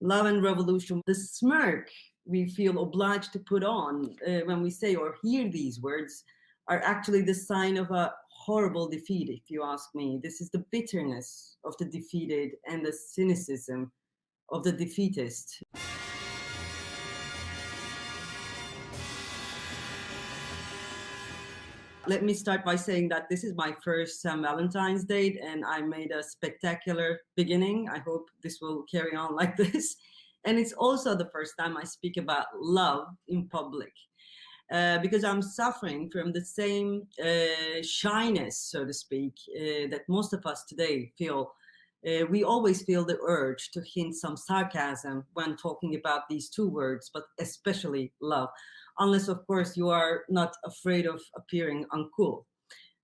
Love and revolution, the smirk we feel obliged to put on when we say or hear these words are actually the sign of a horrible defeat, if you ask me. This is the bitterness of the defeated and the cynicism of the defeatist. Let me start by saying that this is my first Valentine's date and I made a spectacular beginning. I hope this will carry on like this. And it's also the first time I speak about love in public. Because I'm suffering from the same shyness, so to speak, that most of us today feel. We always feel the urge to hint some sarcasm when talking about these two words, but especially love. Unless, of course, you are not afraid of appearing uncool.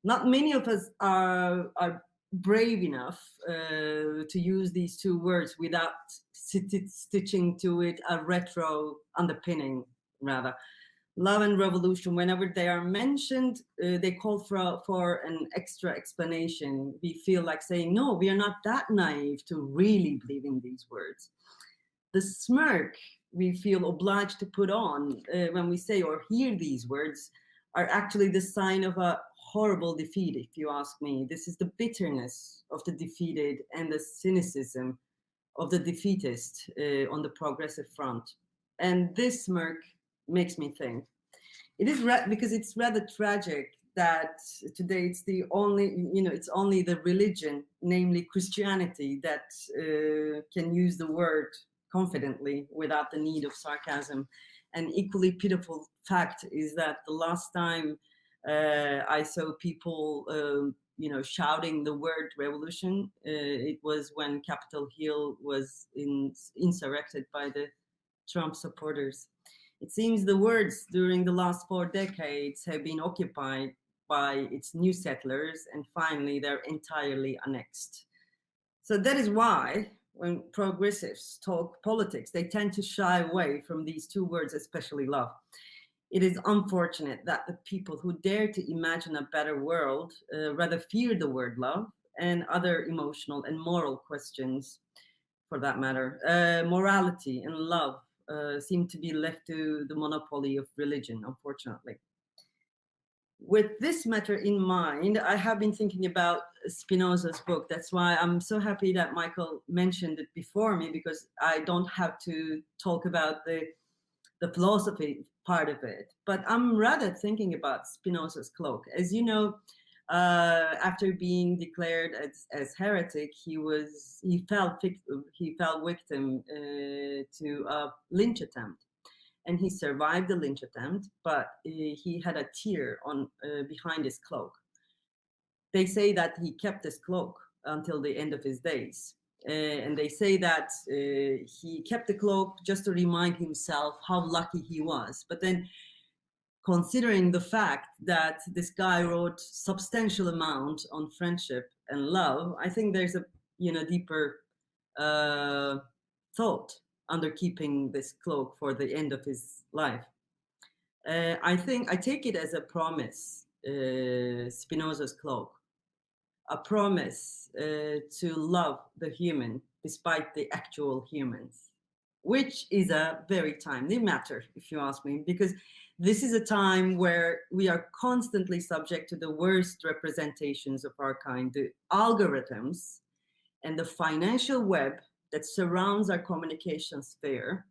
Not many of us are brave enough to use these two words without stitching to it a retro underpinning, rather. Love and revolution, whenever they are mentioned, they call for an extra explanation. We feel like saying, no, we are not that naive to really believe in these words. The smirk we feel obliged to put on when we say or hear these words are actually the sign of a horrible defeat, if you ask me. This is the bitterness of the defeated and the cynicism of the defeatist on the progressive front. And this smirk makes me think. It is because it's rather tragic that today it's the only, it's only the religion, namely Christianity, that can use the word confidently without the need of sarcasm. An equally pitiful fact is that the last time I saw people, shouting the word revolution, it was when Capitol Hill was insurrected by the Trump supporters. It seems the words during the last 4 decades have been occupied by its new settlers, and finally they're entirely annexed. So that is why when progressives talk politics, they tend to shy away from these two words, especially love. It is unfortunate that the people who dare to imagine a better world rather fear the word love and other emotional and moral questions, for that matter. Morality and love seem to be left to the monopoly of religion, unfortunately. With this matter in mind, I have been thinking about Spinoza's book. That's why I'm so happy that Michael mentioned it before me, because I don't have to talk about the philosophy part of it. But I'm rather thinking about Spinoza's Cloak. As you know, after being declared as heretic, he fell victim to a lynch attempt, and he survived the lynch attempt, but he had a tear on behind his cloak. They say that he kept his cloak until the end of his days. And they say that he kept the cloak just to remind himself how lucky he was. But then, considering the fact that this guy wrote substantial amount on friendship and love, I think there's a deeper thought under keeping this cloak for the end of his life. I take it as a promise, Spinoza's Cloak, a promise to love the human despite the actual humans, which is a very timely matter, if you ask me, because this is a time where we are constantly subject to the worst representations of our kind. The algorithms and the financial web that surrounds our communication sphere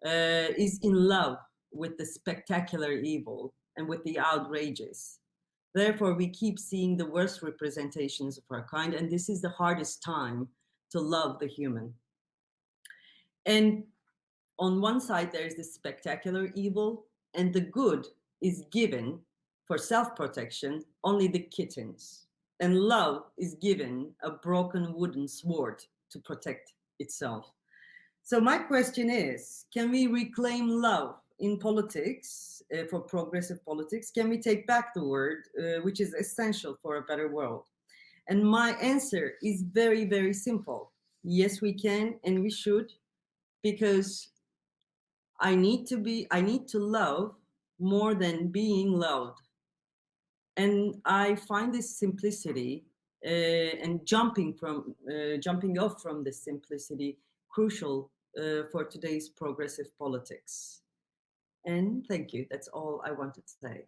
is in love with the spectacular evil and with the outrageous. Therefore, we keep seeing the worst representations of our kind, and this is the hardest time to love the human. And on one side, there's this spectacular evil, and the good is given for self-protection, only the kittens. And love is given a broken wooden sword to protect itself. So my question is, can we reclaim love in politics, for progressive politics? Can we take back the word, which is essential for a better world? And my answer is very, very simple. Yes, we can, and we should, because I need to love more than being loved. And I find this simplicity and jumping off from this simplicity crucial for today's progressive politics. And thank you. That's all I wanted to say.